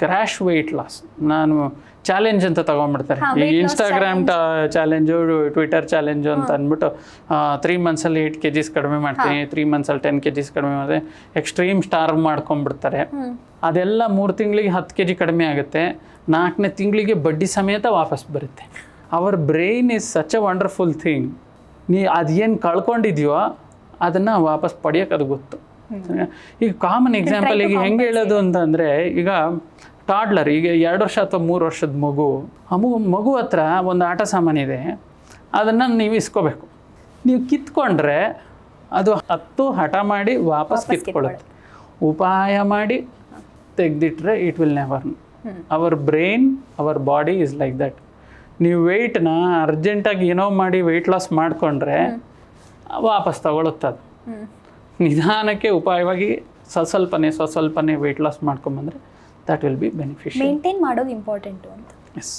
Crash weight loss. ನಾನು challenge ಅಂತ ತೊಗೊಂಡ್ಬಿಡ್ತಾರೆ, ಈ ಇನ್ಸ್ಟಾಗ್ರಾಮ್ ಚಾಲೆಂಜು, ಟ್ವಿಟರ್ ಚಾಲೆಂಜು ಅಂತ ಅಂದ್ಬಿಟ್ಟು 3 ಮಂತ್ಸಲ್ಲಿ 8 kgs ಕಡಿಮೆ ಮಾಡ್ತೀನಿ, 3 ಮಂತ್ಸಲ್ಲಿ 10 kgs ಕಡಿಮೆ ಮಾಡಿದೆ, ಎಕ್ಸ್ಟ್ರೀಮ್ ಸ್ಟಾರ್ವ್ ಮಾಡ್ಕೊಂಡ್ಬಿಡ್ತಾರೆ. ಅದೆಲ್ಲ 3 ತಿಂಗಳಿಗೆ 10 kg ಕಡಿಮೆ ಆಗುತ್ತೆ, 4ನೇ ತಿಂಗಳಿಗೆ ಬಡ್ಡಿ ಸಮೇತ ವಾಪಸ್ ಬರುತ್ತೆ. Hour brain is such a wonderful thing. ನೀ ಅದೇನು ಕಳ್ಕೊಂಡಿದ್ಯೋ ಅದನ್ನು ವಾಪಸ್ ಪಡೆಯೋಕೆ ಅದು ಗೊತ್ತು. ಈಗ ಕಾಮನ್ ಎಕ್ಸಾಂಪಲ್ ಈಗ ಹೆಂಗೆ ಹೇಳೋದು ಅಂತಂದರೆ, ಈಗ ಟಾಡ್ಲರ್, ಈಗ 2 ವರ್ಷ ಅಥವಾ 3 ವರ್ಷದ ಮಗು ಹತ್ರ ಒಂದು ಆಟ ಸಾಮಾನಿದೆ, ಅದನ್ನು ನೀವು ಇಸ್ಕೋಬೇಕು. ನೀವು ಕಿತ್ಕೊಂಡ್ರೆ ಅದು 10 ಹಠ ಮಾಡಿ ವಾಪಸ್ ಕಿತ್ಕೊಳ್ಳುತ್ತೆ. ಉಪಾಯ ಮಾಡಿ ತೆಗೆದಿಟ್ರೆ it will never. Our brain, our body is like that. ನೀವು ವೆಯ್ಟ್ನ ಅರ್ಜೆಂಟಾಗಿ ಏನೋ ಮಾಡಿ ವೆಯ್ಟ್ ಲಾಸ್ ಮಾಡಿಕೊಂಡ್ರೆ ವಾಪಸ್ ತಗೊಳುತ್ತದು. ನಿಧಾನಕ್ಕೆ ಉಪಾಯವಾಗಿ ಸ್ವಲ್ಪನೇ ವೆಯ್ಟ್ ಲಾಸ್ ಮಾಡ್ಕೊಂಬಂದರೆ that will be beneficial. Maintain ಮಾಡೋದು ಇಂಪಾರ್ಟೆಂಟು ಅಂತ. ಎಸ್.